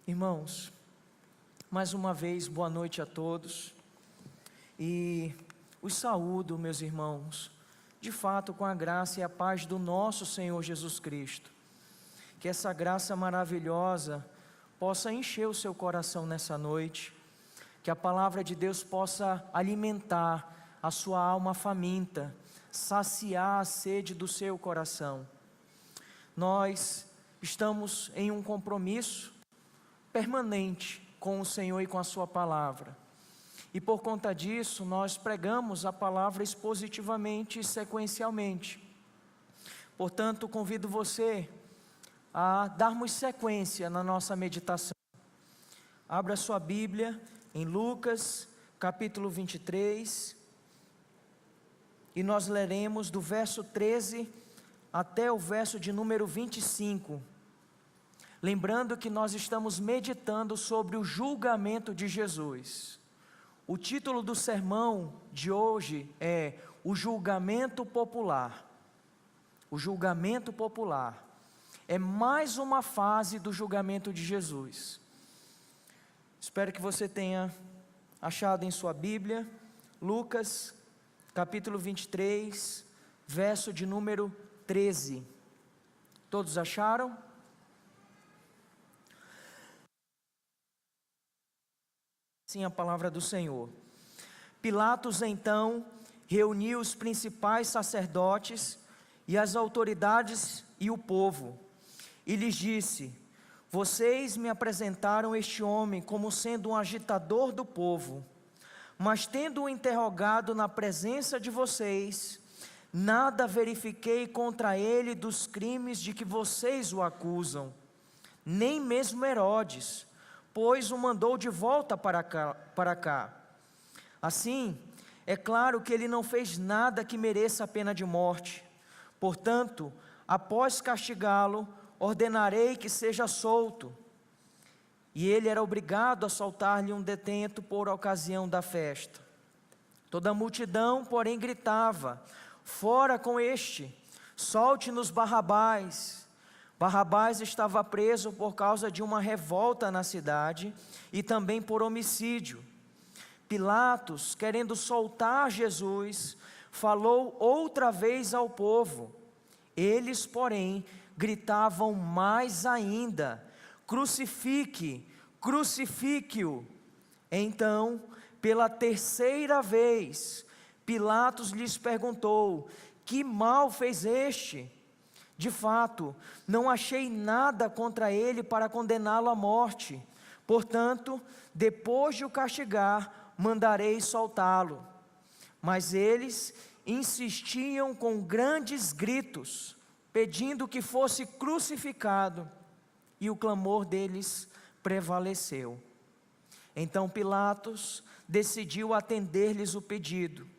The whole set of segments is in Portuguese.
Irmãos, mais uma vez, boa noite a todos, e os saúdo, meus irmãos, de fato com a graça e a paz do nosso Senhor Jesus Cristo. Que essa graça maravilhosa possa encher o seu coração nessa noite, que a palavra de Deus possa alimentar a sua alma faminta, saciar a sede do seu coração. Nós estamos em um compromisso permanente com o Senhor e com a sua palavra, e por conta disso nós pregamos a palavra expositivamente e sequencialmente. Portanto, convido você a darmos sequência na nossa meditação. Abra sua Bíblia em Lucas capítulo 23, e nós leremos do verso 13 até o verso de número 25, lembrando que nós estamos meditando sobre o julgamento de Jesus. O título do sermão de hoje é o julgamento popular. O julgamento popular é mais uma fase do julgamento de Jesus. Espero que você tenha achado em sua Bíblia, Lucas capítulo 23, verso de número 13. Todos acharam? Sim, a palavra do Senhor. Pilatos então reuniu os principais sacerdotes e as autoridades e o povo, e lhes disse: vocês me apresentaram este homem como sendo um agitador do povo, mas tendo-o interrogado na presença de vocês, nada verifiquei contra ele dos crimes de que vocês o acusam, nem mesmo Herodes, pois o mandou de volta para cá. Assim, é claro que ele não fez nada que mereça a pena de morte. Portanto, após castigá-lo, ordenarei que seja solto. E ele era obrigado a soltar-lhe um detento por ocasião da festa. Toda a multidão, porém, gritava: fora com este, solte-nos Barrabás. Barrabás estava preso por causa de uma revolta na cidade e também por homicídio. Pilatos, querendo soltar Jesus, falou outra vez ao povo. Eles, porém, gritavam mais ainda: crucifique, crucifique-o. Então, pela terceira vez, Pilatos lhes perguntou: que mal fez este? De fato, não achei nada contra ele para condená-lo à morte. Portanto, depois de o castigar, mandarei soltá-lo. Mas eles insistiam com grandes gritos, pedindo que fosse crucificado, e o clamor deles prevaleceu. Então Pilatos decidiu atender-lhes o pedido.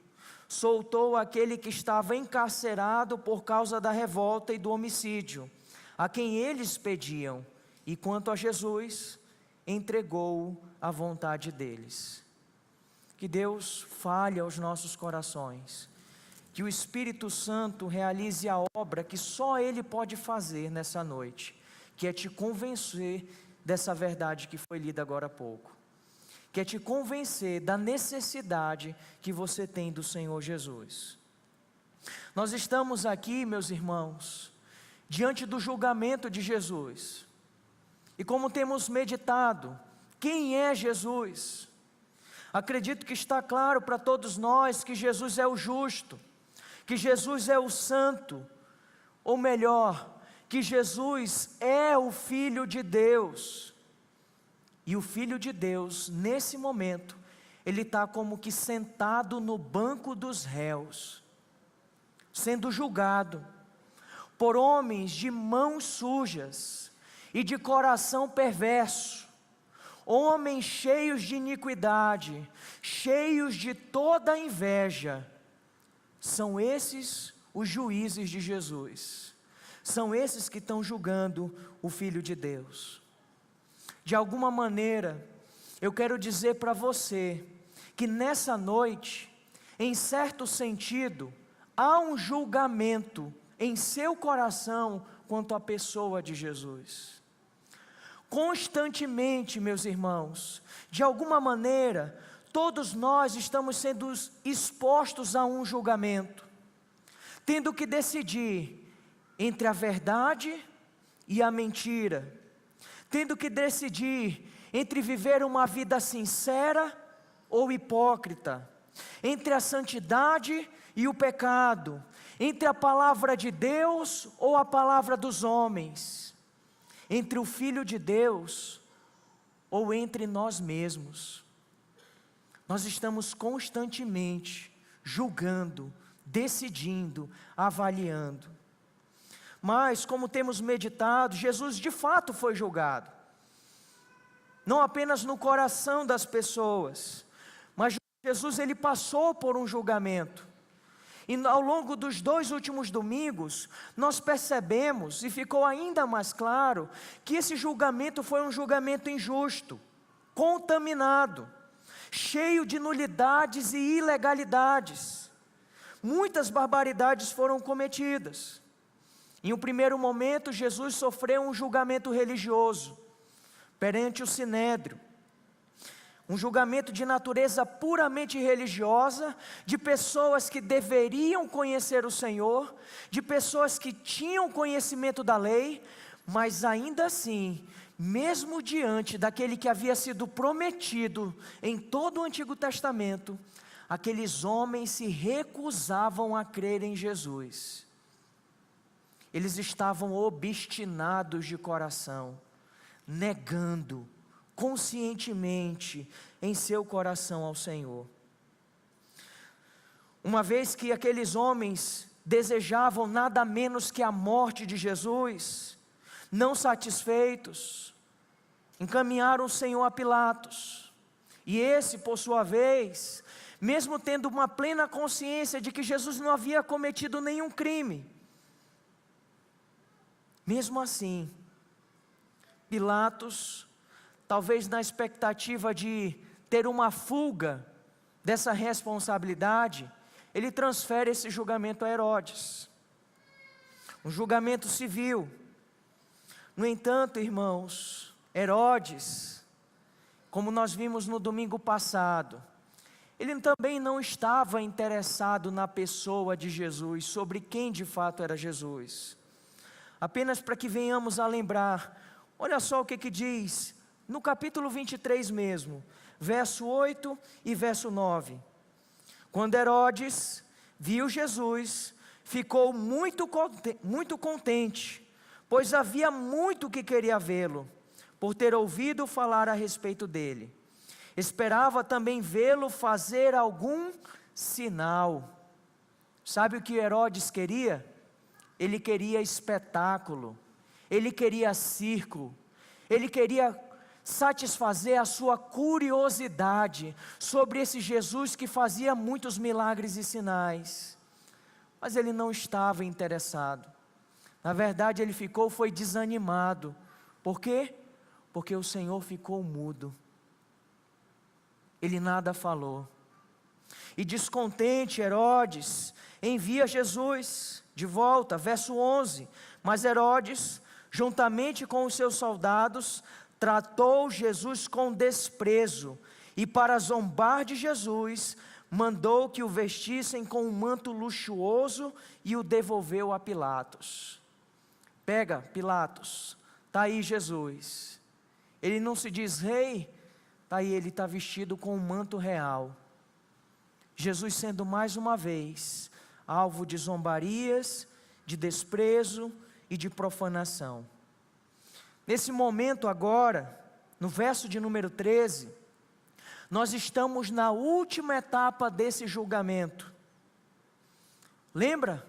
Soltou aquele que estava encarcerado por causa da revolta e do homicídio, a quem eles pediam, e quanto a Jesus, entregou-o à vontade deles. Que Deus fale aos nossos corações, que o Espírito Santo realize a obra que só Ele pode fazer nessa noite, que é te convencer dessa verdade que foi lida agora há pouco, que é te convencer da necessidade que você tem do Senhor Jesus. Nós estamos aqui, meus irmãos, diante do julgamento de Jesus, e como temos meditado, quem é Jesus? Acredito que está claro para todos nós que Jesus é o justo, que Jesus é o santo, ou melhor, que Jesus é o Filho de Deus. E o Filho de Deus, nesse momento, ele está como que sentado no banco dos réus, sendo julgado por homens de mãos sujas e de coração perverso, homens cheios de iniquidade, cheios de toda inveja. São esses os juízes de Jesus, são esses que estão julgando o Filho de Deus. De alguma maneira, eu quero dizer para você, que nessa noite, em certo sentido, há um julgamento em seu coração, quanto à pessoa de Jesus. constantemente, meus irmãos, de alguma maneira, todos nós estamos sendo expostos a um julgamento, tendo que decidir entre a verdade e a mentira, tendo que decidir entre viver uma vida sincera ou hipócrita, entre a santidade e o pecado, entre a palavra de Deus ou a palavra dos homens, entre o Filho de Deus ou entre nós mesmos. Nós estamos constantemente julgando, decidindo, avaliando. Mas, como temos meditado, Jesus de fato foi julgado. Não apenas no coração das pessoas, mas Jesus ele passou por um julgamento. E ao longo dos 2 últimos domingos, nós percebemos, e ficou ainda mais claro, que esse julgamento foi um julgamento injusto, contaminado, cheio de nulidades e ilegalidades. Muitas barbaridades foram cometidas. Em um primeiro momento, Jesus sofreu um julgamento religioso, perante o Sinédrio. Um julgamento de natureza puramente religiosa, de pessoas que deveriam conhecer o Senhor, de pessoas que tinham conhecimento da lei, mas ainda assim, mesmo diante daquele que havia sido prometido em todo o Antigo Testamento, aqueles homens se recusavam a crer em Jesus. Eles estavam obstinados de coração, negando conscientemente em seu coração ao Senhor. Uma vez que aqueles homens desejavam nada menos que a morte de Jesus, não satisfeitos, encaminharam o Senhor a Pilatos. E esse, por sua vez, mesmo tendo uma plena consciência de que Jesus não havia cometido nenhum crime, mesmo assim, Pilatos, talvez na expectativa de ter uma fuga dessa responsabilidade, ele transfere esse julgamento a Herodes, um julgamento civil. No entanto, irmãos, Herodes, como nós vimos no domingo passado, ele também não estava interessado na pessoa de Jesus, sobre quem de fato era Jesus. Apenas para que venhamos a lembrar, olha só o que diz no capítulo 23 mesmo, verso 8 e verso 9. Quando Herodes viu Jesus, ficou muito contente, pois havia muito que queria vê-lo, por ter ouvido falar a respeito dele. Esperava também vê-lo fazer algum sinal. Sabe o que Herodes queria? Ele queria espetáculo, ele queria circo, ele queria satisfazer a sua curiosidade sobre esse Jesus que fazia muitos milagres e sinais. Mas ele não estava interessado. Na verdade, ele foi desanimado. Por quê? Porque o Senhor ficou mudo. Ele nada falou. E descontente, Herodes envia Jesus de volta, verso 11. Mas Herodes, juntamente com os seus soldados, tratou Jesus com desprezo, e para zombar de Jesus, mandou que o vestissem com um manto luxuoso e o devolveu a Pilatos. Pega, Pilatos, está aí Jesus. Ele não se diz rei, está aí, ele está vestido com um manto real. Jesus sendo mais uma vez alvo de zombarias, de desprezo e de profanação. Nesse momento agora, no verso de número 13, nós estamos na última etapa desse julgamento. Lembra?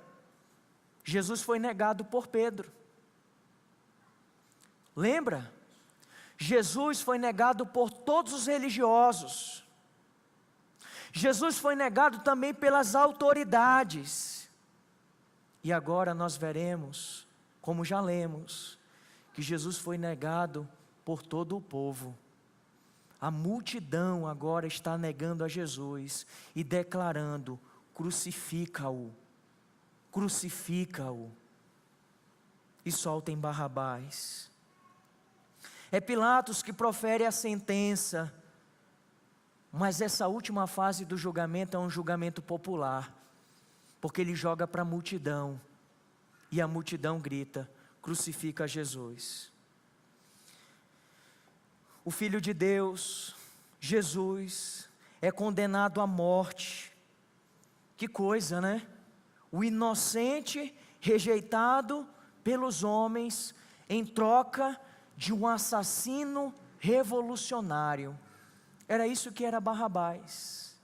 Jesus foi negado por Pedro. Lembra? Jesus foi negado por todos os religiosos. Jesus foi negado também pelas autoridades. E agora nós veremos, como já lemos, que Jesus foi negado por todo o povo. A multidão agora está negando a Jesus e declarando: crucifica-o, crucifica-o, e soltem Barrabás. É Pilatos que profere a sentença, mas essa última fase do julgamento é um julgamento popular, porque ele joga para a multidão, e a multidão grita: crucifica Jesus. O Filho de Deus, Jesus, é condenado à morte. Que coisa, né? O inocente rejeitado pelos homens em troca de um assassino revolucionário. Era isso que era Barrabás.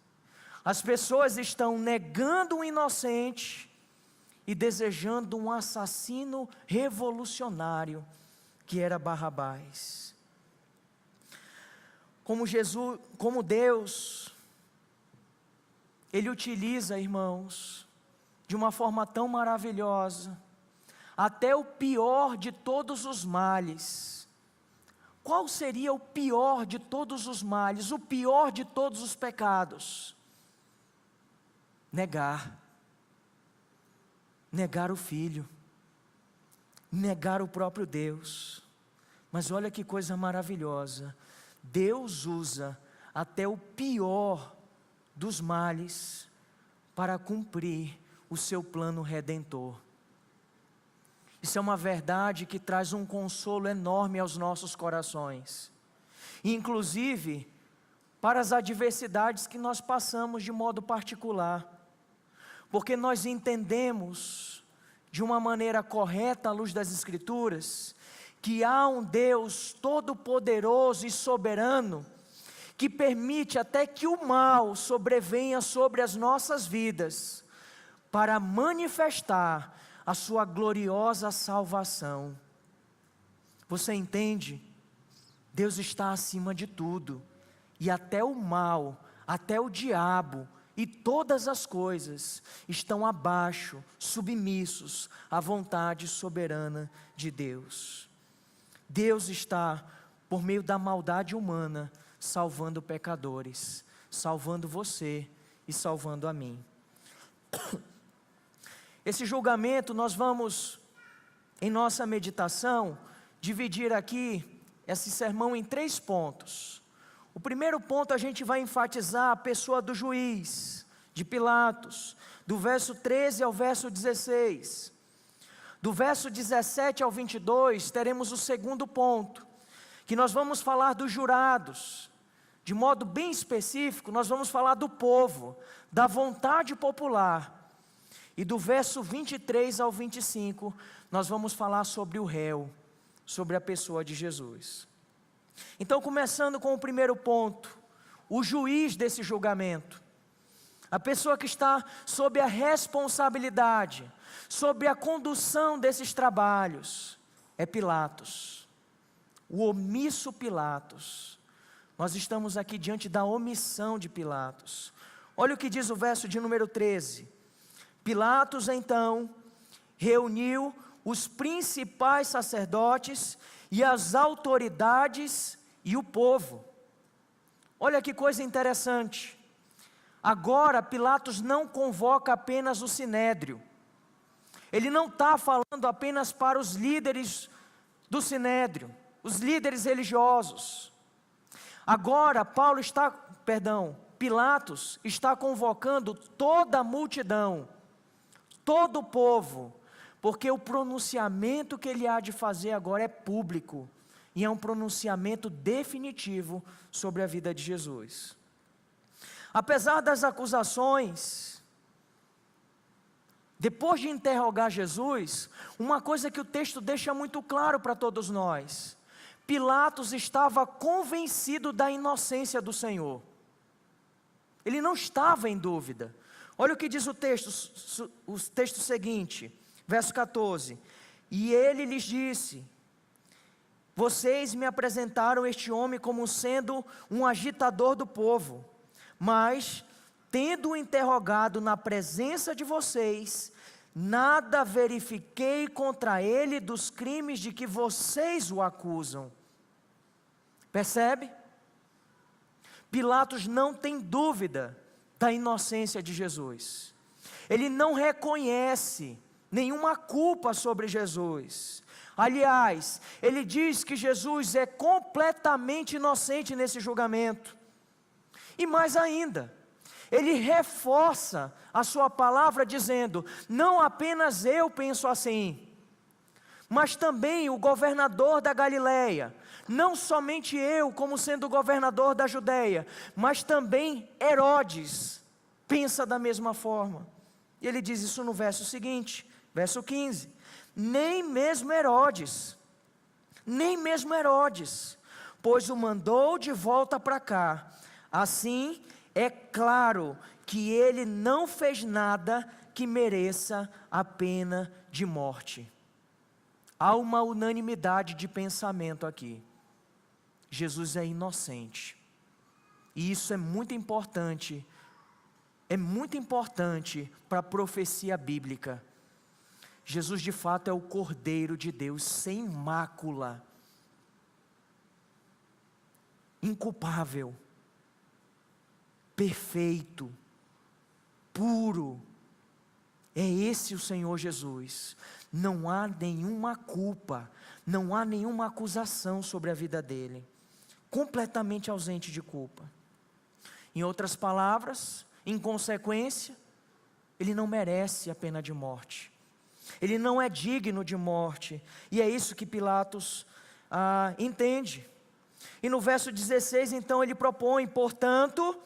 As pessoas estão negando um inocente e desejando um assassino revolucionário, que era Barrabás. Como Deus, Ele utiliza, irmãos, de uma forma tão maravilhosa, até o pior de todos os males. Qual seria o pior de todos os males, o pior de todos os pecados? Negar o Filho, negar o próprio Deus. Mas olha que coisa maravilhosa, Deus usa até o pior dos males para cumprir o seu plano redentor. Isso é uma verdade que traz um consolo enorme aos nossos corações, inclusive para as adversidades que nós passamos de modo particular, porque nós entendemos de uma maneira correta, à luz das Escrituras, que há um Deus todo-poderoso e soberano, que permite até que o mal sobrevenha sobre as nossas vidas, para manifestar a sua gloriosa salvação. Você entende? Deus está acima de tudo, e até o mal, até o diabo e todas as coisas estão abaixo, submissos à vontade soberana de Deus. Deus está, por meio da maldade humana, salvando pecadores, salvando você e salvando a mim. Esse julgamento nós vamos, em nossa meditação, dividir aqui esse sermão em 3 pontos. O primeiro ponto, a gente vai enfatizar a pessoa do juiz, de Pilatos, do verso 13 ao verso 16. Do verso 17 ao 22, teremos o segundo ponto, que nós vamos falar dos jurados. De modo bem específico, nós vamos falar do povo, da vontade popular. E do verso 23 ao 25, nós vamos falar sobre o réu, sobre a pessoa de Jesus. Então, começando com o primeiro ponto, o juiz desse julgamento, a pessoa que está sob a responsabilidade, sob a condução desses trabalhos, é Pilatos, o omisso Pilatos. Nós estamos aqui diante da omissão de Pilatos. Olha o que diz o verso de número 13. Pilatos então reuniu os principais sacerdotes e as autoridades e o povo. Olha que coisa interessante. Agora Pilatos não convoca apenas o sinédrio. Ele não está falando apenas para os líderes do sinédrio, os líderes religiosos. Agora Pilatos está convocando toda a multidão, todo o povo, porque o pronunciamento que ele há de fazer agora é público, e é um pronunciamento definitivo sobre a vida de Jesus. Apesar das acusações, depois de interrogar Jesus, uma coisa que o texto deixa muito claro para todos nós: Pilatos estava convencido da inocência do Senhor. Ele não estava em dúvida. Olha o que diz o texto seguinte, verso 14. E ele lhes disse: vocês me apresentaram este homem como sendo um agitador do povo, mas, tendo-o interrogado na presença de vocês, nada verifiquei contra ele dos crimes de que vocês o acusam. Percebe? Pilatos não tem dúvida da inocência de Jesus. Ele não reconhece nenhuma culpa sobre Jesus. Aliás, ele diz que Jesus é completamente inocente nesse julgamento. E mais ainda, ele reforça a sua palavra dizendo: não apenas eu penso assim, mas também o governador da Galileia, não somente eu como sendo governador da Judeia, mas também Herodes pensa da mesma forma. E ele diz isso no verso seguinte, verso 15: nem mesmo Herodes, pois o mandou de volta para cá. Assim, é claro que ele não fez nada que mereça a pena de morte. Há uma unanimidade de pensamento aqui. Jesus é inocente. E isso é muito importante. É muito importante para a profecia bíblica. Jesus de fato é o Cordeiro de Deus, sem mácula, inculpável, perfeito, puro. É esse o Senhor Jesus. Não há nenhuma culpa, não há nenhuma acusação sobre a vida dele, completamente ausente de culpa. Em outras palavras, em consequência, ele não merece a pena de morte, ele não é digno de morte, e é isso que Pilatos entende. E no verso 16, então, ele propõe: portanto,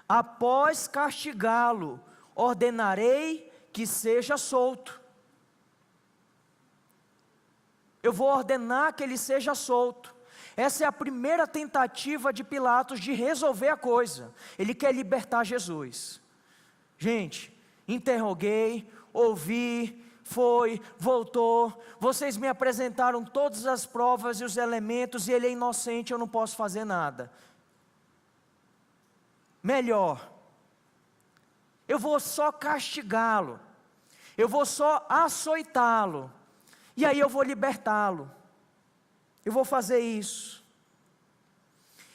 após castigá-lo, ordenarei que seja solto. Eu vou ordenar que ele seja solto. Essa é a primeira tentativa de Pilatos de resolver a coisa. Ele quer libertar Jesus. Gente, interroguei, ouvi, foi, voltou, vocês me apresentaram todas as provas e os elementos, e ele é inocente, eu não posso fazer nada. Melhor, eu vou só castigá-lo, eu vou só açoitá-lo, e aí eu vou libertá-lo. Eu vou fazer isso.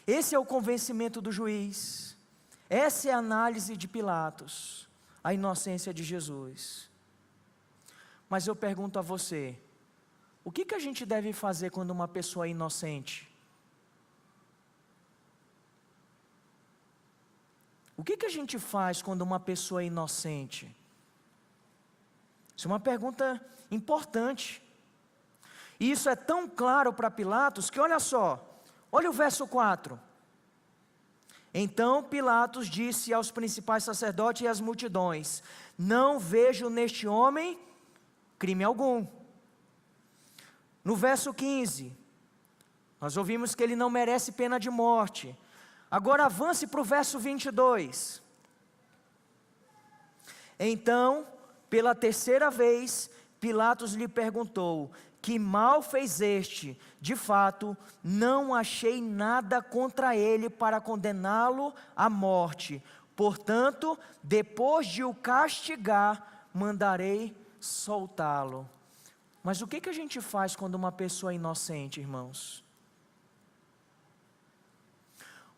Esse é o convencimento do juiz. Essa é a análise de Pilatos, a inocência de Jesus. Mas eu pergunto a você, o que a gente deve fazer quando uma pessoa é inocente? O que a gente faz quando uma pessoa é inocente? Isso é uma pergunta importante. E isso é tão claro para Pilatos que olha só, olha o verso 4. Então Pilatos disse aos principais sacerdotes e às multidões: não vejo neste homem crime algum. No verso 15, nós ouvimos que ele não merece pena de morte. Agora avance para o verso 22. Então, pela terceira vez, Pilatos lhe perguntou: que mal fez este? De fato, não achei nada contra ele para condená-lo à morte. Portanto, depois de o castigar, mandarei soltá-lo. Mas o que a gente faz quando uma pessoa é inocente, irmãos?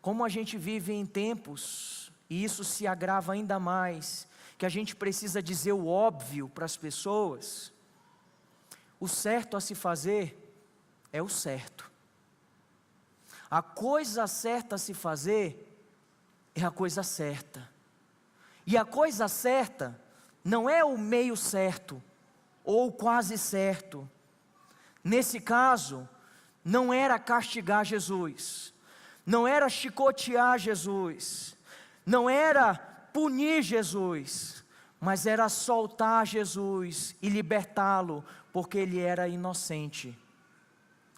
Como a gente vive em tempos, e isso se agrava ainda mais, que a gente precisa dizer o óbvio para as pessoas, o certo a se fazer é o certo. A coisa certa a se fazer é a coisa certa. E a coisa certa não é o meio certo, ou quase certo. Nesse caso, não era castigar Jesus, não era chicotear Jesus, não era punir Jesus, mas era soltar Jesus e libertá-lo, porque ele era inocente.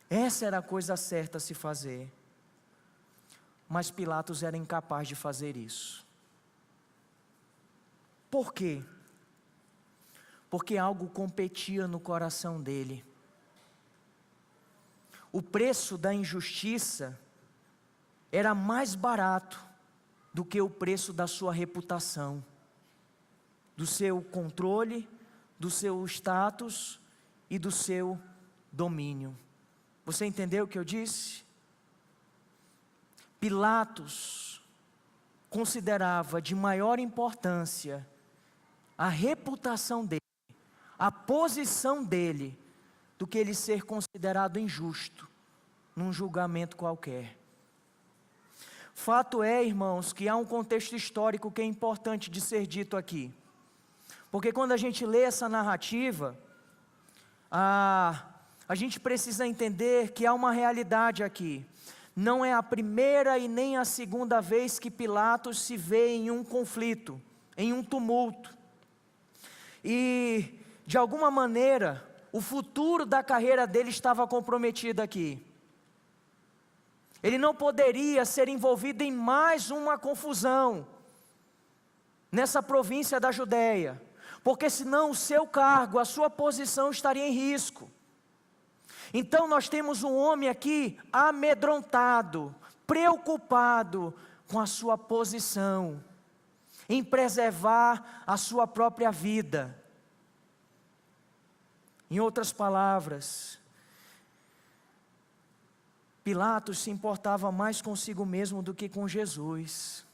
Essa era a coisa certa a se fazer. Mas Pilatos era incapaz de fazer isso. Por quê? Porque algo competia no coração dele. O preço da injustiça era mais barato do que o preço da sua reputação, do seu controle, do seu status e do seu domínio. Você entendeu o que eu disse? Pilatos considerava de maior importância a reputação dele, a posição dele, do que ele ser considerado injusto num julgamento qualquer. Fato é, irmãos, que há um contexto histórico que é importante de ser dito aqui. Porque quando a gente lê essa narrativa, a gente precisa entender que há uma realidade aqui. Não é a primeira e nem a segunda vez que Pilatos se vê em um conflito, em um tumulto. E, de alguma maneira, o futuro da carreira dele estava comprometido aqui. Ele não poderia ser envolvido em mais uma confusão nessa província da Judéia, porque senão o seu cargo, a sua posição estaria em risco. Então nós temos um homem aqui amedrontado, preocupado com a sua posição, em preservar a sua própria vida. Em outras palavras, Pilatos se importava mais consigo mesmo do que com Jesus.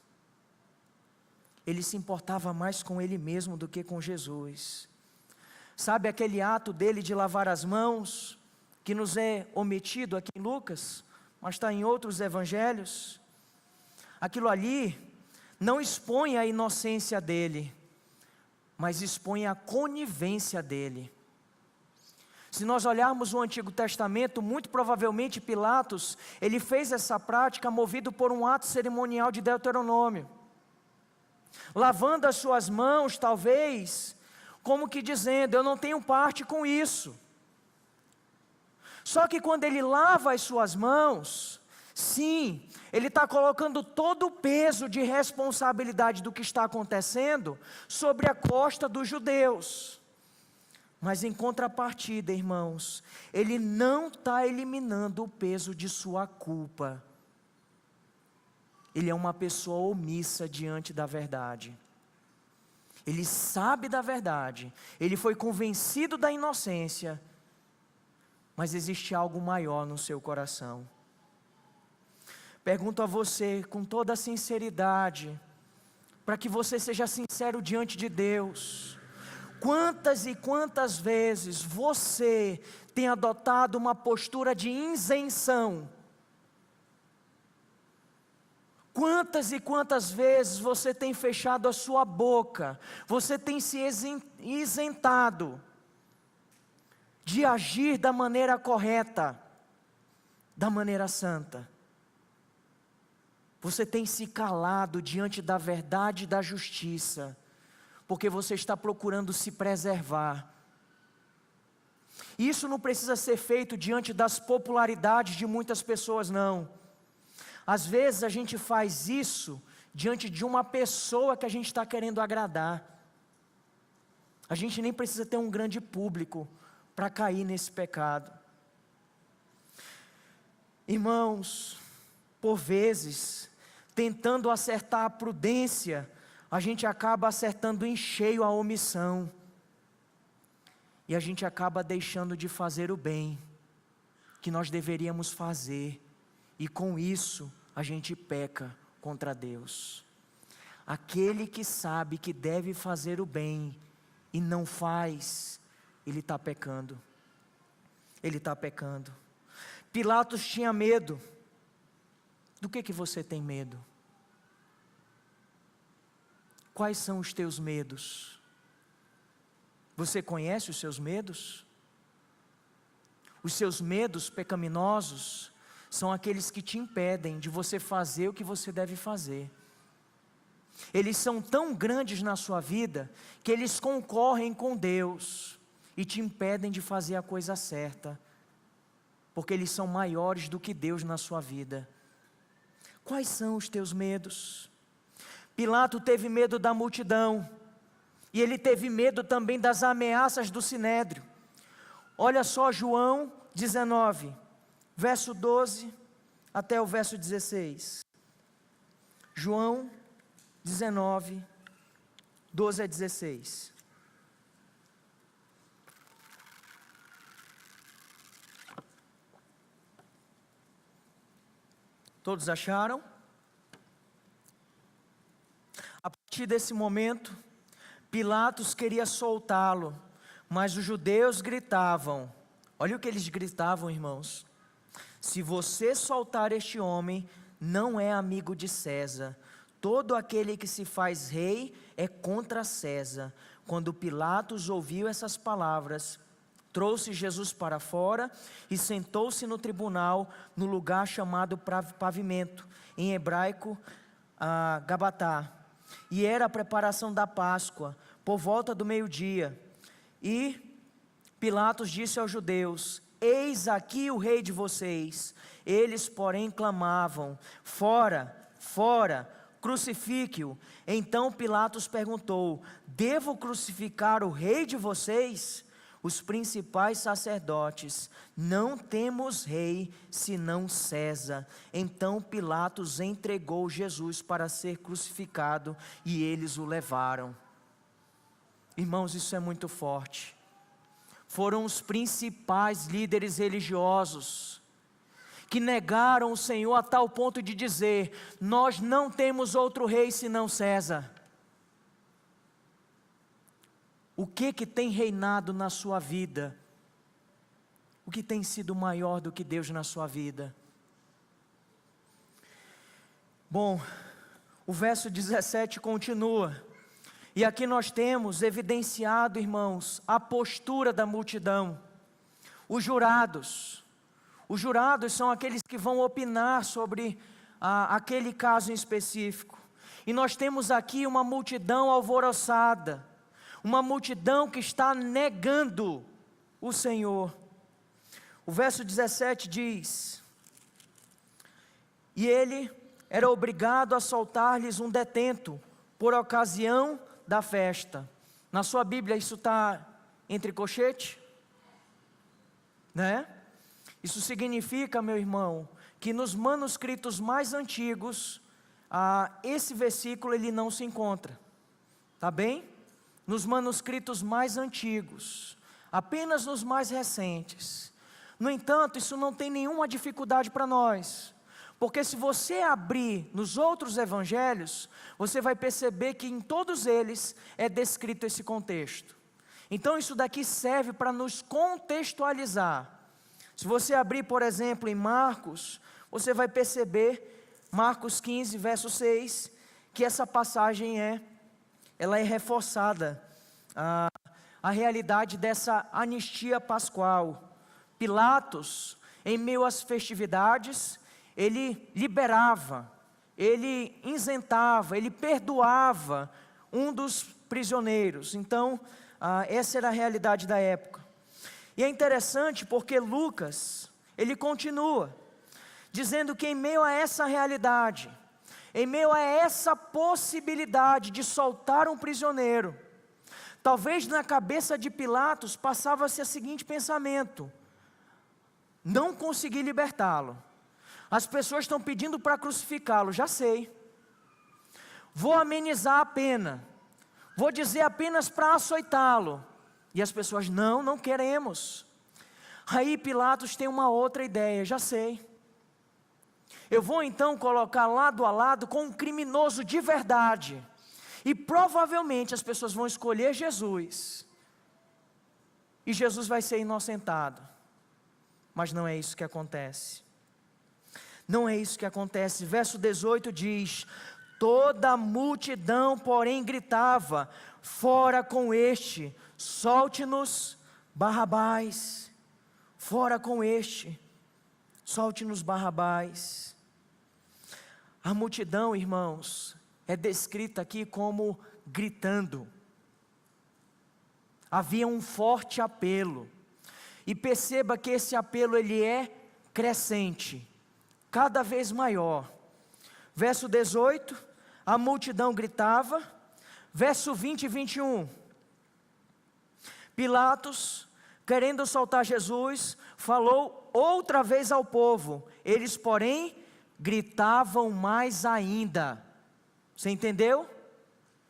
Ele se importava mais com ele mesmo do que com Jesus. Sabe aquele ato dele de lavar as mãos, que nos é omitido aqui em Lucas, mas está em outros evangelhos? Aquilo ali não expõe a inocência dele, mas expõe a conivência dele. Se nós olharmos o Antigo Testamento, muito provavelmente Pilatos, ele fez essa prática movido por um ato cerimonial de Deuteronômio, lavando as suas mãos, talvez, como que dizendo, eu não tenho parte com isso. Só que quando ele lava as suas mãos, sim, ele está colocando todo o peso de responsabilidade do que está acontecendo sobre a costa dos judeus. Mas em contrapartida, irmãos, ele não está eliminando o peso de sua culpa. Ele é uma pessoa omissa diante da verdade. Ele sabe da verdade, ele foi convencido da inocência, mas existe algo maior no seu coração. Pergunto a você com toda a sinceridade, para que você seja sincero diante de Deus: quantas e quantas vezes você tem adotado uma postura de isenção? Quantas e quantas vezes você tem fechado a sua boca, você tem se isentado de agir da maneira correta, da maneira santa? Você tem se calado diante da verdade e da justiça, porque você está procurando se preservar. Isso não precisa ser feito diante das popularidades de muitas pessoas, não. Às vezes a gente faz isso diante de uma pessoa que a gente está querendo agradar. A gente nem precisa ter um grande público para cair nesse pecado. Irmãos, por vezes, tentando acertar a prudência, a gente acaba acertando em cheio a omissão. E a gente acaba deixando de fazer o bem que nós deveríamos fazer. E com isso, a gente peca contra Deus. Aquele que sabe que deve fazer o bem e não faz, ele está pecando. Ele está pecando. Pilatos tinha medo. Do que você tem medo? Quais são os teus medos? Você conhece os seus medos? Os seus medos pecaminosos são aqueles que te impedem de você fazer o que você deve fazer. Eles são tão grandes na sua vida, que eles concorrem com Deus, e te impedem de fazer a coisa certa, porque eles são maiores do que Deus na sua vida. Quais são os teus medos? Pilatos teve medo da multidão, e ele teve medo também das ameaças do sinédrio. Olha só João 19, verso 12 até o verso 16. João 19, 12 a 16. Todos acharam? A partir desse momento, Pilatos queria soltá-lo, mas os judeus gritavam: Olha o que eles gritavam, irmãos: se você soltar este homem, não é amigo de César. Todo aquele que se faz rei é contra César. Quando Pilatos ouviu essas palavras, trouxe Jesus para fora e sentou-se no tribunal, no lugar chamado Pavimento, em hebraico, Gabatá. E era a preparação da Páscoa, por volta do meio-dia. E Pilatos disse aos judeus: eis aqui o rei de vocês. Eles, porém, clamavam: fora, fora, crucifique-o. Então Pilatos perguntou: devo crucificar o rei de vocês? Os principais sacerdotes: não temos rei senão César. Então Pilatos entregou Jesus para ser crucificado e eles o levaram. Irmãos, isso é muito forte. Foram os principais líderes religiosos que negaram o Senhor a tal ponto de dizer: nós não temos outro rei senão César. O que tem reinado na sua vida? O que tem sido maior do que Deus na sua vida? Bom, o verso 17 continua. E aqui nós temos evidenciado, irmãos, a postura da multidão. Os jurados são aqueles que vão opinar sobre aquele caso em específico. E nós temos aqui uma multidão alvoroçada, uma multidão que está negando o Senhor. O verso 17 diz: e ele era obrigado a soltar-lhes um detento, por ocasião da festa. Na sua Bíblia isso está entre colchete, né? Isso significa, meu irmão, que nos manuscritos mais antigos, esse versículo ele não se encontra, tá bem? Nos manuscritos mais antigos, apenas nos mais recentes. No entanto, isso não tem nenhuma dificuldade para nós, porque se você abrir nos outros evangelhos, você vai perceber que em todos eles é descrito esse contexto. Então isso daqui serve para nos contextualizar. Se você abrir, por exemplo, em Marcos, você vai perceber, Marcos 15, verso 6, que essa passagem ela é reforçada, a realidade dessa anistia pascual. Pilatos, em meio às festividades, ele liberava, ele isentava, ele perdoava um dos prisioneiros. Então, essa era a realidade da época. E é interessante porque Lucas, ele continua, dizendo que em meio a essa realidade, em meio a essa possibilidade de soltar um prisioneiro, talvez na cabeça de Pilatos passava-se o seguinte pensamento: não consegui libertá-lo, as pessoas estão pedindo para crucificá-lo, já sei, vou amenizar a pena, vou dizer apenas para açoitá-lo, e as pessoas, não queremos. Aí Pilatos tem uma outra ideia: já sei, eu vou então colocar lado a lado com um criminoso de verdade, e provavelmente as pessoas vão escolher Jesus, e Jesus vai ser inocentado. Mas não é isso que acontece. Não é isso que acontece. Verso 18 diz: toda a multidão, porém, gritava: fora com este, solte-nos Barrabás. Fora com este, solte-nos Barrabás. A multidão, irmãos, é descrita aqui como gritando. Havia um forte apelo. E perceba que esse apelo ele é crescente, cada vez maior. Verso 18, a multidão gritava. Verso 20 e 21, Pilatos, querendo soltar Jesus, falou outra vez ao povo. Eles, porém, gritavam mais ainda. Você entendeu?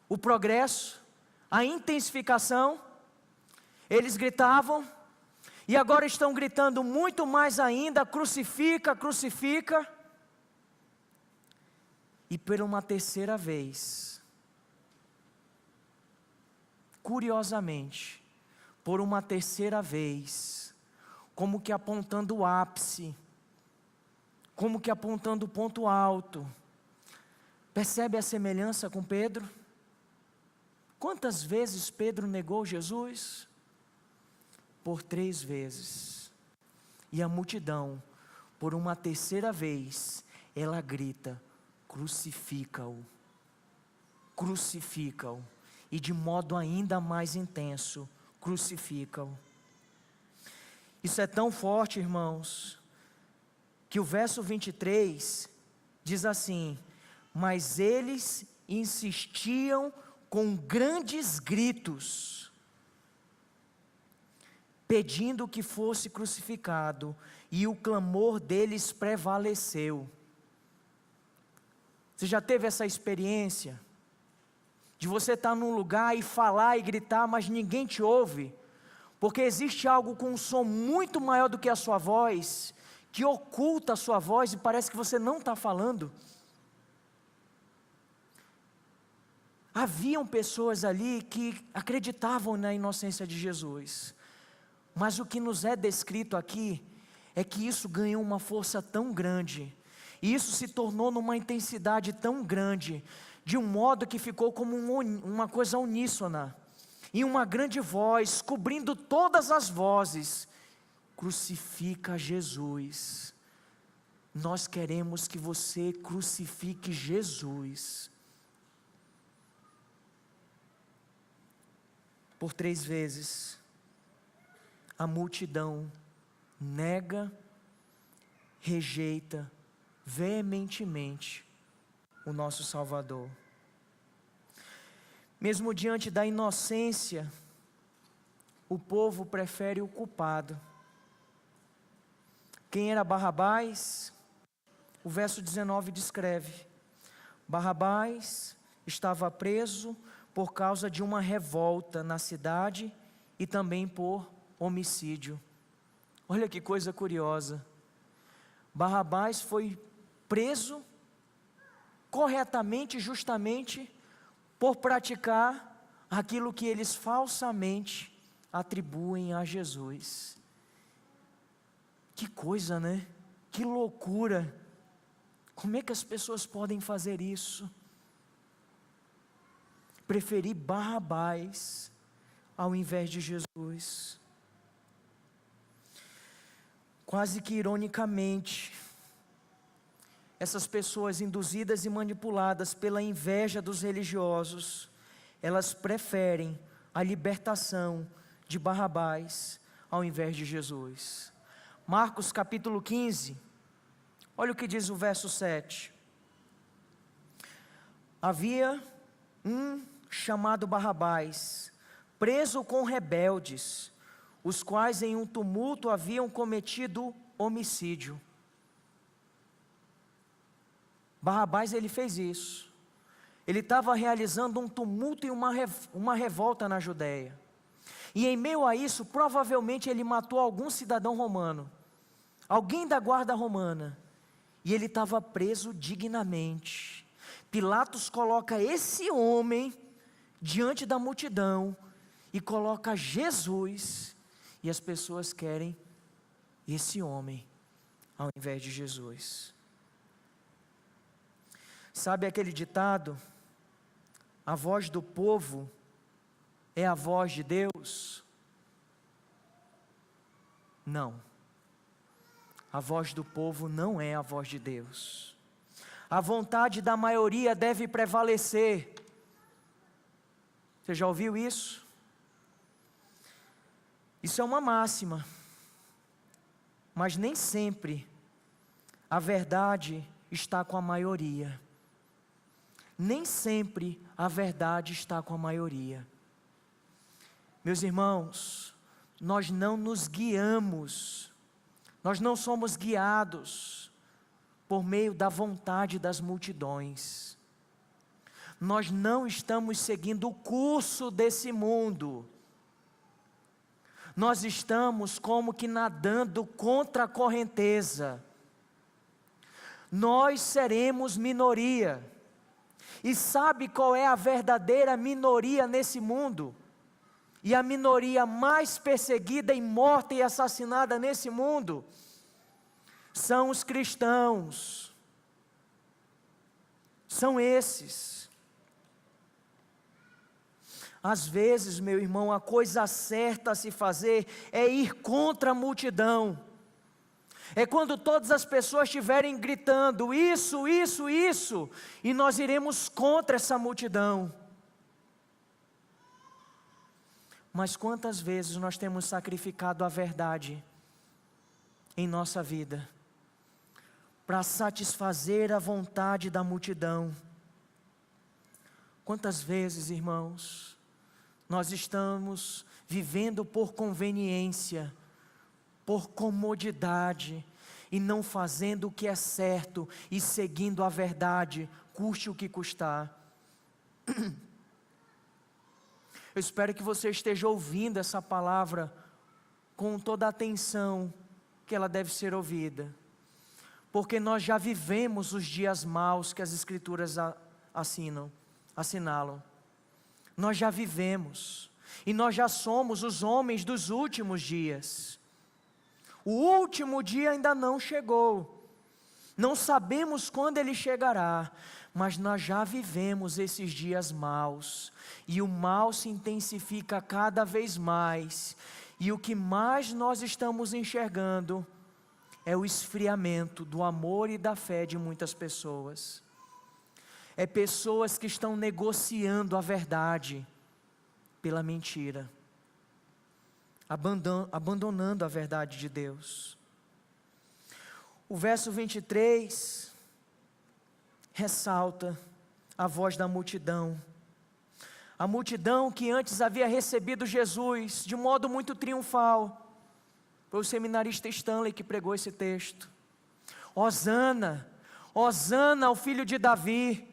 O progresso, a intensificação. Eles gritavam, e agora estão gritando muito mais ainda: crucifica, crucifica. E por uma terceira vez, curiosamente, por uma terceira vez, como que apontando o ápice, como que apontando o ponto alto. Percebe a semelhança com Pedro? Quantas vezes Pedro negou Jesus? Por 3 vezes. E a multidão, por uma terceira vez, ela grita: crucifica-o, crucifica-o. E de modo ainda mais intenso, crucifica-o. Isso é tão forte, irmãos, que o verso 23 diz assim: mas eles insistiam com grandes gritos, pedindo que fosse crucificado, e o clamor deles prevaleceu. Você já teve essa experiência? De você estar num lugar e falar e gritar, mas ninguém te ouve? Porque existe algo com um som muito maior do que a sua voz, que oculta a sua voz e parece que você não está falando. Haviam pessoas ali que acreditavam na inocência de Jesus, mas o que nos é descrito aqui, é que isso ganhou uma força tão grande, e isso se tornou numa intensidade tão grande, de um modo que ficou como uma coisa uníssona, e uma grande voz, cobrindo todas as vozes: crucifica Jesus. Nós queremos que você crucifique Jesus. Por 3 vezes, a multidão nega, rejeita veementemente o nosso Salvador. Mesmo diante da inocência, o povo prefere o culpado. Quem era Barrabás? O verso 19 descreve: Barrabás estava preso por causa de uma revolta na cidade e também por homicídio. Olha que coisa curiosa. Barrabás foi preso corretamente, justamente, por praticar aquilo que eles falsamente atribuem a Jesus. Que coisa, né? Que loucura. Como é que as pessoas podem fazer isso? Preferir Barrabás ao invés de Jesus. Quase que ironicamente, essas pessoas induzidas e manipuladas pela inveja dos religiosos, elas preferem a libertação de Barrabás ao invés de Jesus. Marcos capítulo 15, olha o que diz o verso 7. Havia um chamado Barrabás, preso com rebeldes, os quais em um tumulto haviam cometido homicídio. Barrabás, ele fez isso. Ele estava realizando um tumulto e uma revolta na Judéia. E em meio a isso, provavelmente ele matou algum cidadão romano, alguém da guarda romana, e ele estava preso dignamente. Pilatos coloca esse homem diante da multidão e coloca Jesus, e as pessoas querem esse homem ao invés de Jesus. Sabe aquele ditado: a voz do povo é a voz de Deus? Não, a voz do povo não é a voz de Deus. A vontade da maioria deve prevalecer. Você já ouviu isso? Isso é uma máxima, mas nem sempre a verdade está com a maioria. Nem sempre a verdade está com a maioria. Meus irmãos, nós não nos guiamos, nós não somos guiados por meio da vontade das multidões. Nós não estamos seguindo o curso desse mundo. Nós estamos como que nadando contra a correnteza. Nós seremos minoria. E sabe qual é a verdadeira minoria nesse mundo? e a minoria mais perseguida e morta e assassinada nesse mundo são os cristãos. São esses. Às vezes, meu irmão, a coisa certa a se fazer é ir contra a multidão. É quando todas as pessoas estiverem gritando isso, isso, isso, e nós iremos contra essa multidão. Mas quantas vezes nós temos sacrificado a verdade em nossa vida para satisfazer a vontade da multidão? Quantas vezes, irmãos, nós estamos vivendo por conveniência, por comodidade, e não fazendo o que é certo e seguindo a verdade, custe o que custar. Eu espero que você esteja ouvindo essa palavra com toda a atenção que ela deve ser ouvida, porque nós já vivemos os dias maus que as Escrituras assinalam. Nós já vivemos, e nós já somos os homens dos últimos dias. O último dia ainda não chegou, não sabemos quando ele chegará, mas nós já vivemos esses dias maus, e o mal se intensifica cada vez mais, e o que mais nós estamos enxergando é o esfriamento do amor e da fé de muitas pessoas. É pessoas que estão negociando a verdade pela mentira, abandonando a verdade de Deus. O verso 23 ressalta a voz da multidão. A multidão que antes havia recebido Jesus de modo muito triunfal. Foi o seminarista Stanley que pregou esse texto. Hosana, Hosana ao filho de Davi,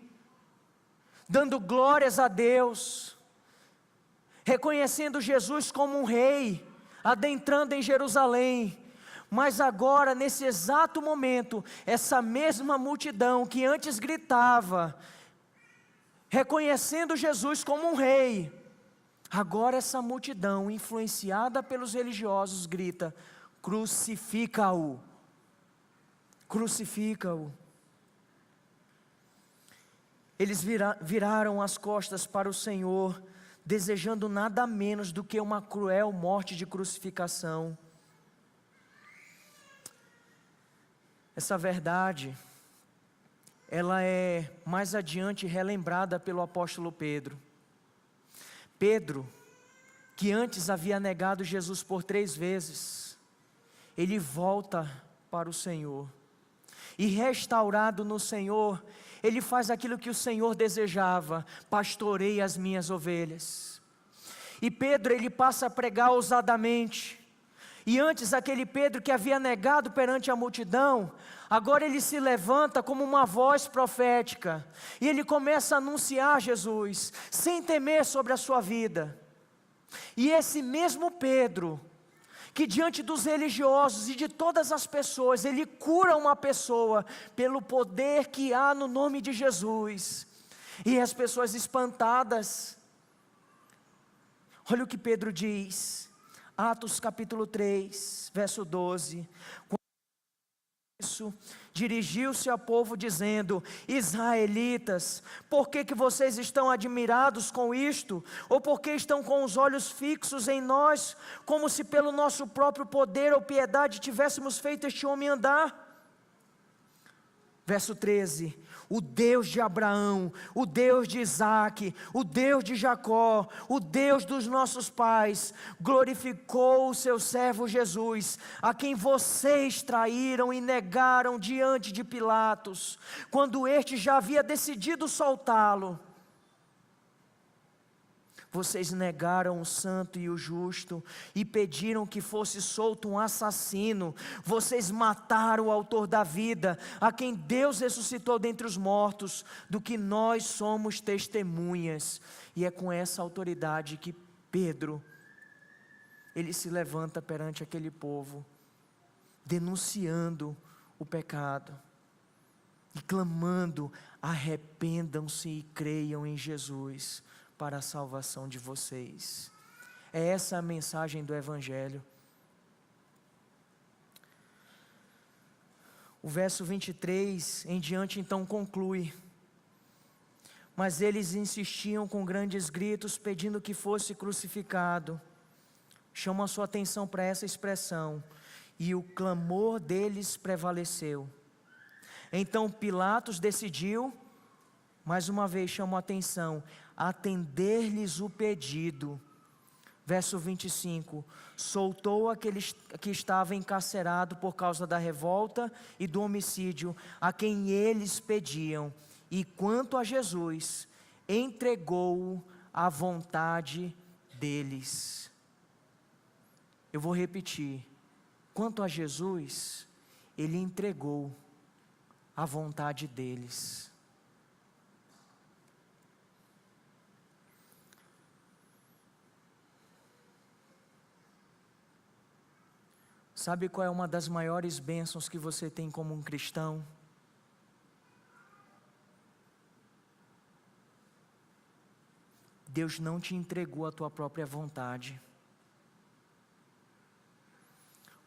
dando glórias a Deus, reconhecendo Jesus como um rei, adentrando em Jerusalém. Mas agora, nesse exato momento, essa mesma multidão que antes gritava, reconhecendo Jesus como um rei, agora essa multidão, influenciada pelos religiosos, grita: crucifica-o, crucifica-o. Eles viraram as costas para o Senhor, desejando nada menos do que uma cruel morte de crucificação. Essa verdade, ela é mais adiante relembrada pelo apóstolo Pedro. Pedro, que antes havia negado Jesus por 3 vezes, ele volta para o Senhor, e restaurado no Senhor, ele faz aquilo que o Senhor desejava: pastorei as minhas ovelhas. E Pedro, ele passa a pregar ousadamente. E antes aquele Pedro que havia negado perante a multidão, agora ele se levanta como uma voz profética, e ele começa a anunciar Jesus, sem temer sobre a sua vida. E esse mesmo Pedro, que diante dos religiosos e de todas as pessoas, ele cura uma pessoa, pelo poder que há no nome de Jesus, e as pessoas espantadas, olha o que Pedro diz, Atos capítulo 3, verso 12, isso, dirigiu-se ao povo dizendo: israelitas, por que vocês estão admirados com isto? Ou por que estão com os olhos fixos em nós, como se pelo nosso próprio poder ou piedade tivéssemos feito este homem andar? Verso 13, o Deus de Abraão, o Deus de Isaque, o Deus de Jacó, o Deus dos nossos pais, glorificou o seu servo Jesus, a quem vocês traíram e negaram diante de Pilatos, quando este já havia decidido soltá-lo. Vocês negaram o santo e o justo, e pediram que fosse solto um assassino. Vocês mataram o autor da vida, a quem Deus ressuscitou dentre os mortos, do que nós somos testemunhas. E é com essa autoridade que Pedro, ele se levanta perante aquele povo, denunciando o pecado, e clamando: arrependam-se e creiam em Jesus, para a salvação de vocês. É essa a mensagem do Evangelho. O verso 23 em diante então conclui: mas eles insistiam com grandes gritos, pedindo que fosse crucificado. Chama a sua atenção para essa expressão: e o clamor deles prevaleceu. Então Pilatos decidiu, mais uma vez chama a atenção, atender-lhes o pedido. Verso 25: soltou aquele que estava encarcerado por causa da revolta e do homicídio, a quem eles pediam, e quanto a Jesus, entregou-o à vontade deles. Eu vou repetir: quanto a Jesus, ele entregou à vontade deles. Sabe qual é uma das maiores bênçãos que você tem como um cristão? Deus não te entregou a tua própria vontade.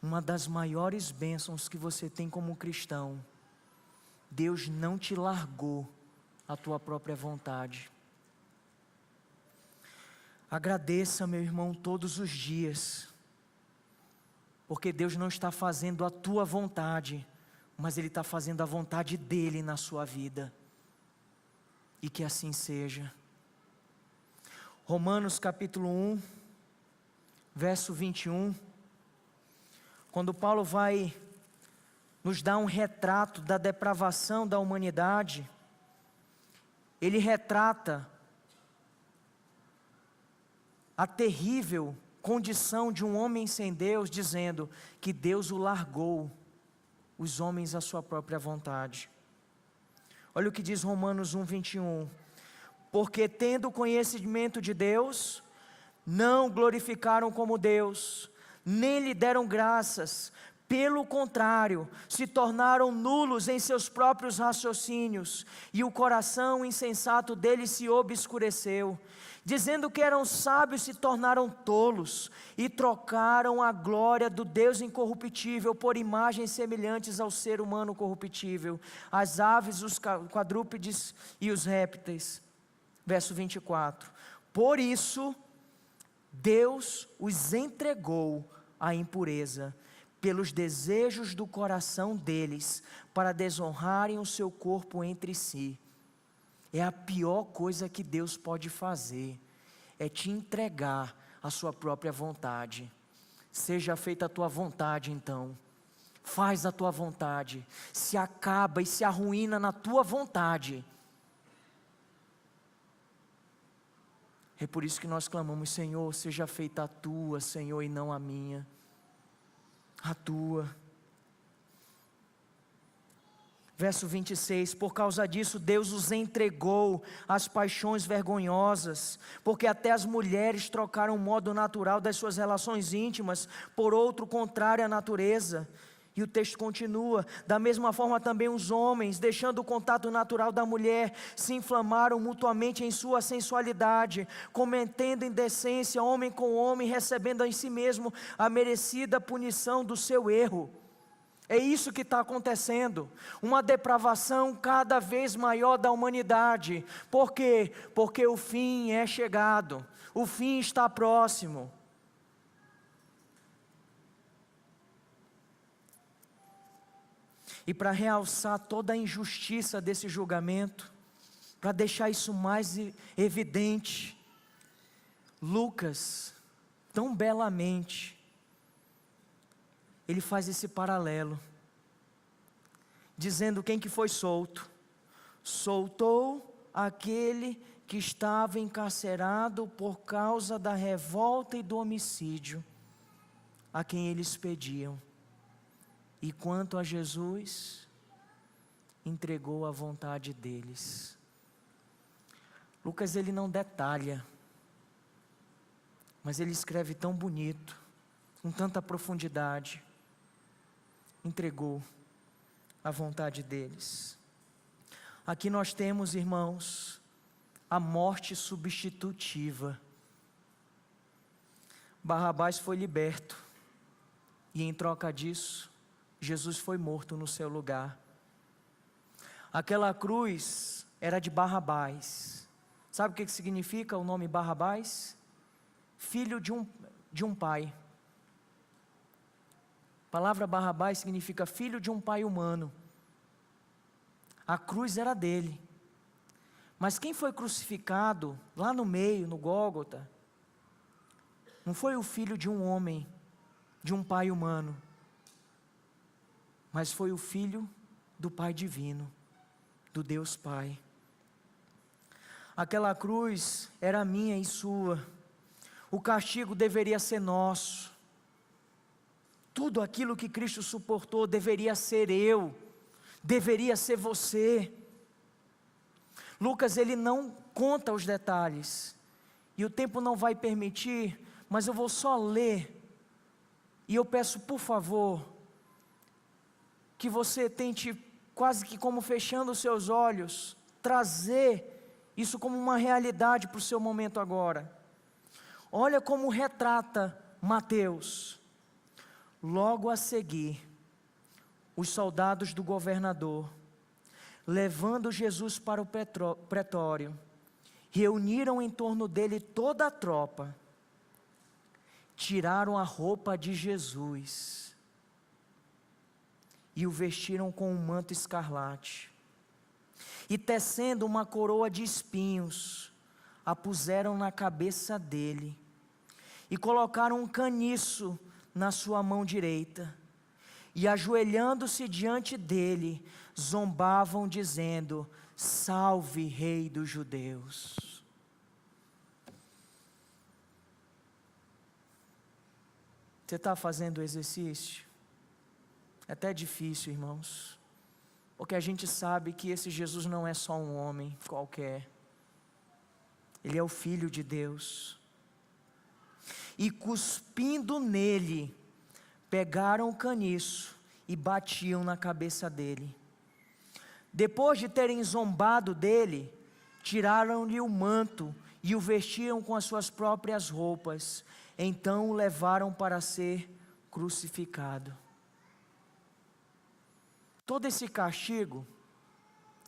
Uma das maiores bênçãos que você tem como cristão, Deus não te largou a tua própria vontade. Agradeça, meu irmão, todos os dias, porque Deus não está fazendo a tua vontade, mas Ele está fazendo a vontade dEle na sua vida, e que assim seja. Romanos capítulo 1, verso 21, quando Paulo vai nos dar um retrato da depravação da humanidade, ele retrata a terrível condição de um homem sem Deus, dizendo que Deus o largou, os homens à sua própria vontade. Olha o que diz Romanos 1, 21. Porque tendo conhecimento de Deus, não glorificaram como Deus, nem lhe deram graças, pelo contrário, se tornaram nulos em seus próprios raciocínios, e o coração insensato deles se obscureceu. Dizendo que eram sábios, se tornaram tolos, e trocaram a glória do Deus incorruptível por imagens semelhantes ao ser humano corruptível, as aves, os quadrúpedes e os répteis. Verso 24: por isso Deus os entregou à impureza, pelos desejos do coração deles, para desonrarem o seu corpo entre si. É a pior coisa que Deus pode fazer, é te entregar a sua própria vontade. Seja feita a tua vontade então, faz a tua vontade, se acaba e se arruína na tua vontade. É por isso que nós clamamos: Senhor, seja feita a tua, Senhor, e não a minha, a tua. Verso 26, por causa disso Deus os entregou às paixões vergonhosas, porque até as mulheres trocaram o modo natural das suas relações íntimas por outro contrário à natureza. E o texto continua: da mesma forma também os homens, deixando o contato natural da mulher, se inflamaram mutuamente em sua sensualidade, cometendo indecência, homem com homem, recebendo em si mesmo a merecida punição do seu erro. É isso que está acontecendo, uma depravação cada vez maior da humanidade. Por quê? Porque o fim é chegado, o fim está próximo. E para realçar toda a injustiça desse julgamento, para deixar isso mais evidente, Lucas, tão belamente, ele faz esse paralelo, dizendo quem que foi solto. Soltou aquele que estava encarcerado por causa da revolta e do homicídio, a quem eles pediam. E quanto a Jesus, entregou a vontade deles. Lucas, ele não detalha, mas ele escreve tão bonito, com tanta profundidade. Entregou a vontade deles. Aqui nós temos, irmãos, a morte substitutiva. Barrabás foi liberto, e em troca disso, Jesus foi morto no seu lugar. Aquela cruz era de Barrabás. Sabe o que significa o nome Barrabás? Filho de um pai. A palavra Barrabás significa filho de um pai humano. A cruz era dele. Mas quem foi crucificado lá no meio, no Gólgota, não foi o filho de um homem, de um pai humano, mas foi o filho do Pai divino, do Deus Pai. Aquela cruz era minha e sua. O castigo deveria ser nosso. Tudo aquilo que Cristo suportou deveria ser eu, deveria ser você. Lucas, ele não conta os detalhes, e o tempo não vai permitir, mas eu vou só ler, e eu peço por favor, que você tente, quase que como fechando os seus olhos, trazer isso como uma realidade para o seu momento agora. Olha como retrata Mateus. Logo a seguir, os soldados do governador, levando Jesus para o pretório, reuniram em torno dele toda a tropa, tiraram a roupa de Jesus e o vestiram com um manto escarlate, e tecendo uma coroa de espinhos, a puseram na cabeça dele, e colocaram um caniço na sua mão direita, e ajoelhando-se diante dele, zombavam dizendo: Salve, Rei dos Judeus. Você está fazendo o exercício? É até difícil, irmãos, porque a gente sabe que esse Jesus não é só um homem qualquer, Ele é o Filho de Deus. E cuspindo nele, pegaram o caniço e batiam na cabeça dele. Depois de terem zombado dele, tiraram-lhe o manto e o vestiram com as suas próprias roupas. Então o levaram para ser crucificado. Todo esse castigo,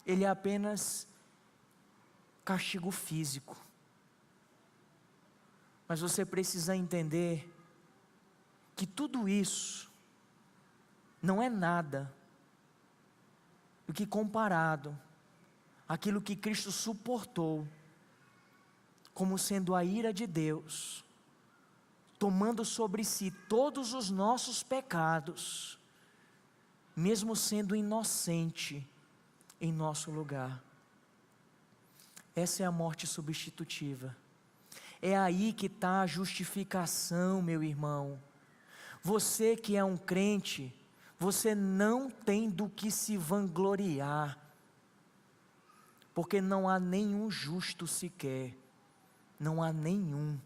ele é apenas castigo físico. Mas você precisa entender que tudo isso não é nada do que comparado àquilo que Cristo suportou, como sendo a ira de Deus, tomando sobre si todos os nossos pecados, mesmo sendo inocente em nosso lugar. Essa é a morte substitutiva. É aí que está a justificação, meu irmão. Você que é um crente, você não tem do que se vangloriar, porque não há nenhum justo sequer, não há nenhum.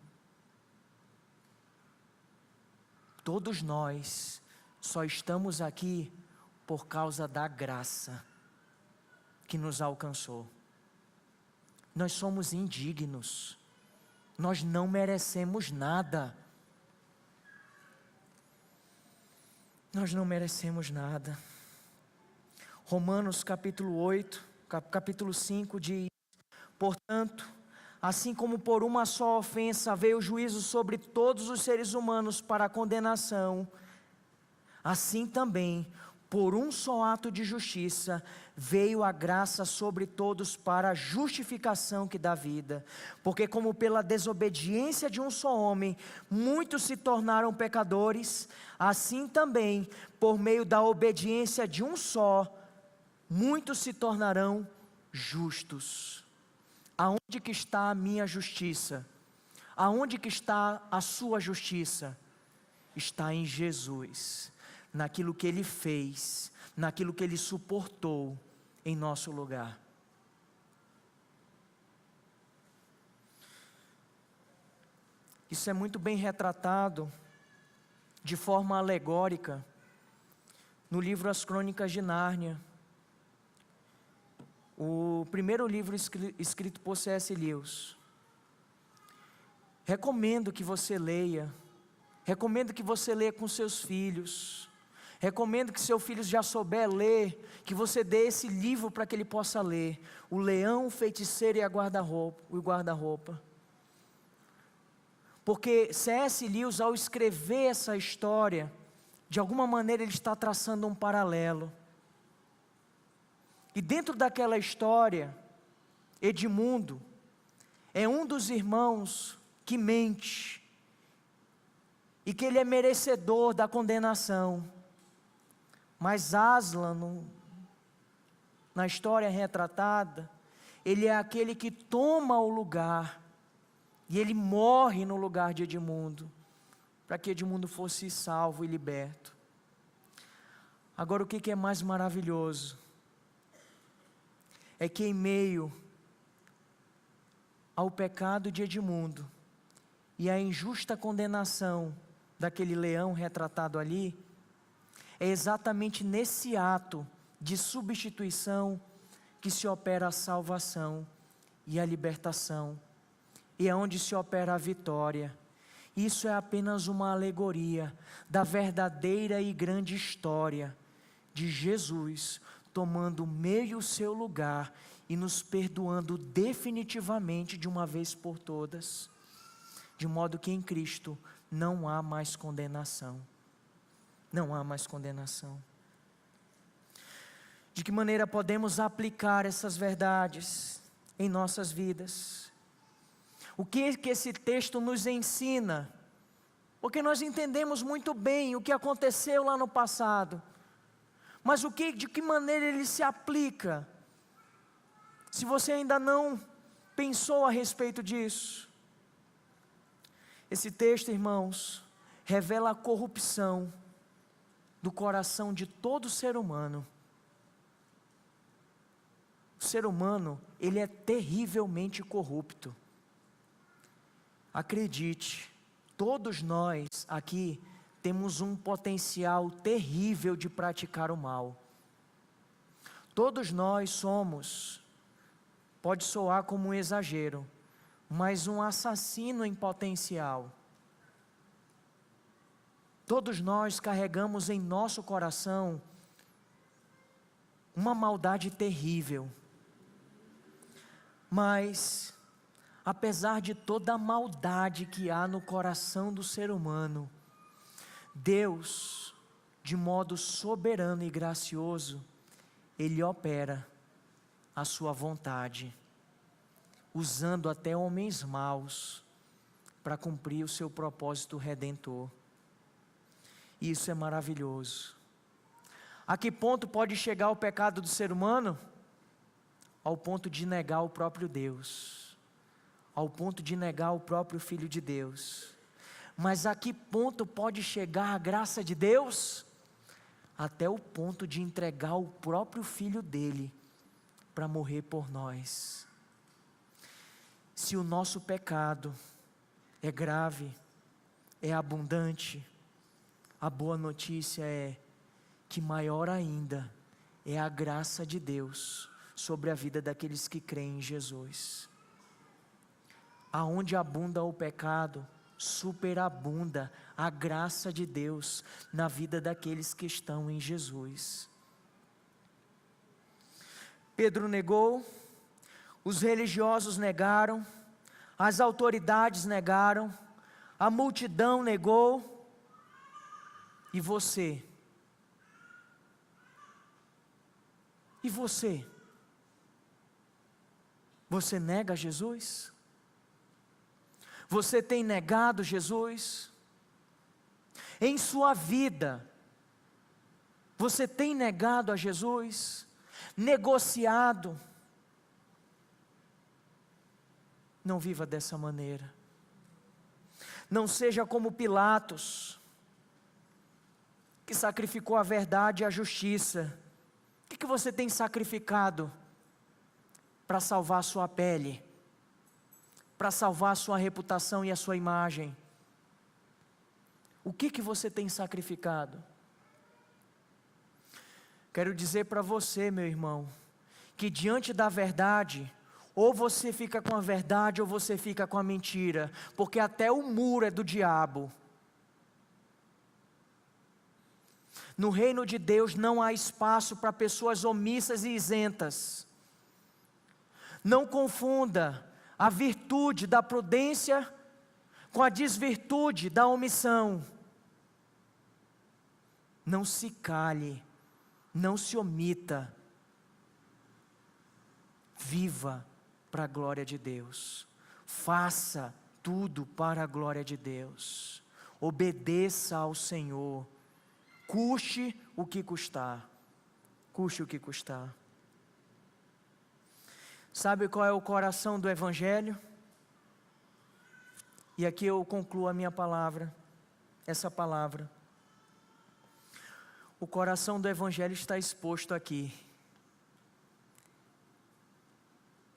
Todos nós só estamos aqui por causa da graça que nos alcançou. Nós somos indignos, nós não merecemos nada. Nós não merecemos nada. Romanos capítulo 8, capítulo 5 diz: portanto, assim como por uma só ofensa veio o juízo sobre todos os seres humanos para a condenação, assim também, por um só ato de justiça, veio a graça sobre todos para a justificação que dá vida. Porque como pela desobediência de um só homem, muitos se tornaram pecadores, assim também, por meio da obediência de um só, muitos se tornarão justos. Aonde que está a minha justiça? Aonde que está a sua justiça? Está em Jesus, naquilo que Ele fez, naquilo que Ele suportou em nosso lugar. Isso é muito bem retratado, de forma alegórica, no livro As Crônicas de Nárnia, o primeiro livro escrito por C.S. Lewis. Recomendo que você leia, recomendo que você leia com seus filhos. Recomendo que seu filho já souber ler, que você dê esse livro para que ele possa ler. O Leão, o Feiticeiro e o Guarda-Roupa. Porque C.S. Lewis, ao escrever essa história, de alguma maneira ele está traçando um paralelo. E dentro daquela história, Edmundo é um dos irmãos que mente, e que ele é merecedor da condenação. Mas Aslan, na história retratada, ele é aquele que toma o lugar, e ele morre no lugar de Edmundo, para que Edmundo fosse salvo e liberto. Agora, o que é mais maravilhoso? É que em meio ao pecado de Edmundo, e a injusta condenação daquele leão retratado ali, é exatamente nesse ato de substituição que se opera a salvação e a libertação, e é onde se opera a vitória. Isso é apenas uma alegoria da verdadeira e grande história de Jesus tomando o meu e o seu lugar e nos perdoando definitivamente de uma vez por todas, de modo que em Cristo não há mais condenação. Não há mais condenação. De que maneira podemos aplicar essas verdades em nossas vidas? O que esse texto nos ensina? Porque nós entendemos muito bem o que aconteceu lá no passado, mas de que maneira ele se aplica? Se você ainda não pensou a respeito disso, esse texto, irmãos, revela a corrupção do coração de todo ser humano. O ser humano, ele é terrivelmente corrupto. Acredite, todos nós aqui temos um potencial terrível de praticar o mal. Todos nós somos, pode soar como um exagero, mas um assassino em potencial. Todos nós carregamos em nosso coração uma maldade terrível. Mas, apesar de toda a maldade que há no coração do ser humano, Deus, de modo soberano e gracioso, Ele opera a sua vontade, usando até homens maus para cumprir o seu propósito redentor. E isso é maravilhoso. A que ponto pode chegar o pecado do ser humano? Ao ponto de negar o próprio Deus, ao ponto de negar o próprio Filho de Deus. Mas a que ponto pode chegar a graça de Deus? Até o ponto de entregar o próprio Filho dele para morrer por nós. Se o nosso pecado é grave, é abundante, a boa notícia é que maior ainda é a graça de Deus sobre a vida daqueles que creem em Jesus. Aonde abunda o pecado, superabunda a graça de Deus na vida daqueles que estão em Jesus. Pedro negou, os religiosos negaram, as autoridades negaram, a multidão negou. E você? E você? Você nega Jesus? Você tem negado Jesus? Em sua vida, você tem negado a Jesus? Negociado? Não viva dessa maneira. Não seja como Pilatos, que sacrificou a verdade e a justiça. O que você tem sacrificado para salvar a sua pele, para salvar a sua reputação e a sua imagem? O que você tem sacrificado? Quero dizer para você, meu irmão, que diante da verdade, ou você fica com a verdade ou você fica com a mentira, porque até o muro é do diabo. No reino de Deus não há espaço para pessoas omissas e isentas. Não confunda a virtude da prudência com a desvirtude da omissão. Não se cale, não se omita. Viva para a glória de Deus. Faça tudo para a glória de Deus. Obedeça ao Senhor. Custe o que custar. Custe o que custar. Sabe qual é o coração do Evangelho? E aqui eu concluo a minha palavra, essa palavra. O coração do Evangelho está exposto aqui.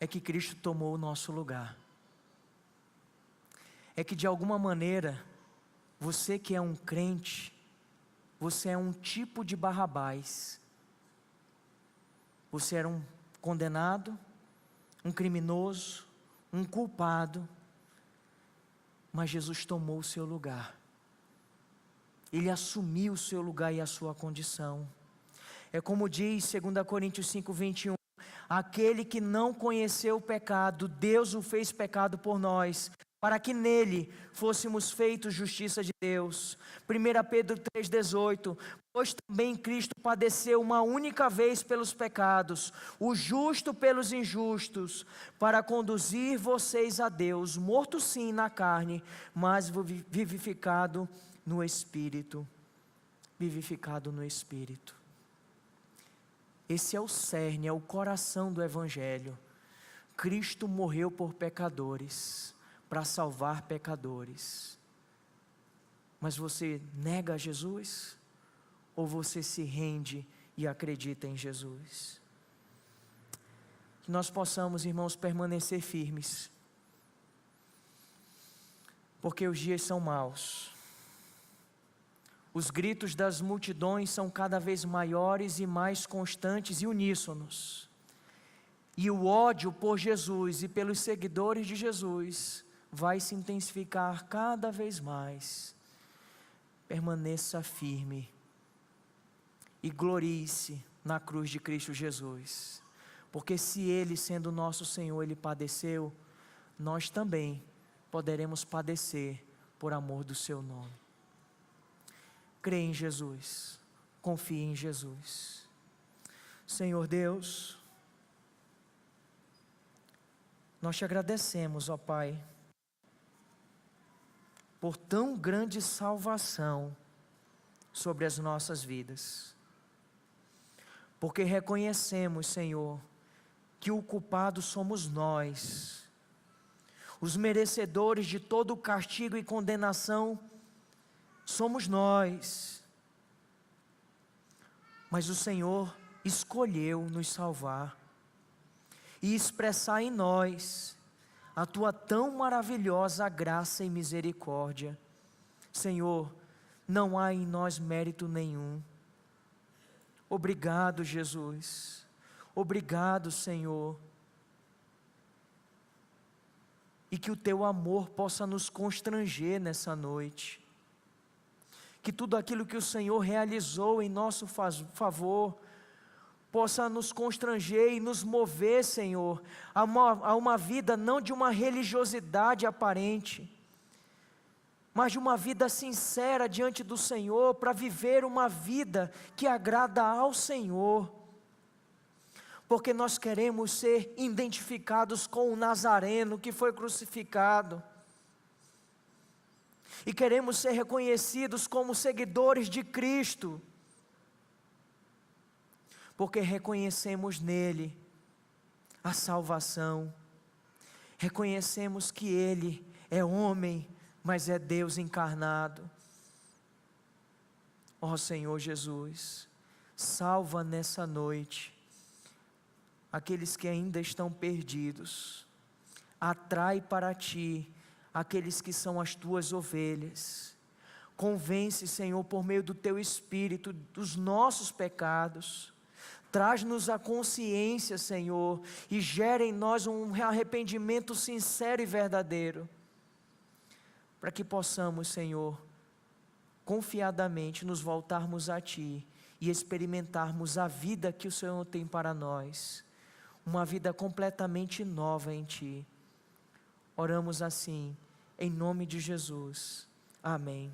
É que Cristo tomou o nosso lugar. É que de alguma maneira, você que é um crente, você é um tipo de Barrabás. Você era um condenado, um criminoso, um culpado, mas Jesus tomou o seu lugar. Ele assumiu o seu lugar e a sua condição. É como diz 2 Coríntios 5:21, aquele que não conheceu o pecado, Deus o fez pecado por nós, para que nele fôssemos feitos justiça de Deus. 1 Pedro 3,18, pois também Cristo padeceu uma única vez pelos pecados, o justo pelos injustos, para conduzir vocês a Deus, morto sim na carne, mas vivificado no Espírito. Vivificado no Espírito. Esse é o cerne, é o coração do Evangelho. Cristo morreu por pecadores, para salvar pecadores. Mas você nega Jesus? Ou você se rende e acredita em Jesus? Que nós possamos, irmãos, permanecer firmes. Porque os dias são maus. Os gritos das multidões são cada vez maiores e mais constantes e uníssonos. E o ódio por Jesus e pelos seguidores de Jesus vai se intensificar cada vez mais. Permaneça firme e glorie-se na cruz de Cristo Jesus. Porque se Ele, sendo nosso Senhor, Ele padeceu, nós também poderemos padecer por amor do Seu nome. Creia em Jesus, confie em Jesus. Senhor Deus, nós te agradecemos, ó Pai, por tão grande salvação sobre as nossas vidas. Porque reconhecemos, Senhor, que o culpado somos nós, os merecedores de todo o castigo e condenação somos nós, mas o Senhor escolheu nos salvar e expressar em nós a Tua tão maravilhosa graça e misericórdia. Senhor, não há em nós mérito nenhum. Obrigado, Jesus. Obrigado, Senhor. E que o Teu amor possa nos constranger nessa noite. Que tudo aquilo que o Senhor realizou em nosso favor possa nos constranger e nos mover, Senhor, a uma vida não de uma religiosidade aparente, mas de uma vida sincera diante do Senhor, para viver uma vida que agrada ao Senhor, porque nós queremos ser identificados com o Nazareno que foi crucificado, e queremos ser reconhecidos como seguidores de Cristo, porque reconhecemos nele a salvação, reconhecemos que ele é homem, mas é Deus encarnado. Ó Senhor Jesus, salva nessa noite aqueles que ainda estão perdidos, atrai para Ti aqueles que são as Tuas ovelhas, convence, Senhor, por meio do Teu Espírito, dos nossos pecados, traz-nos a consciência, Senhor, e gera em nós um arrependimento sincero e verdadeiro, para que possamos, Senhor, confiadamente nos voltarmos a Ti e experimentarmos a vida que o Senhor tem para nós, uma vida completamente nova em Ti. Oramos assim, em nome de Jesus. Amém.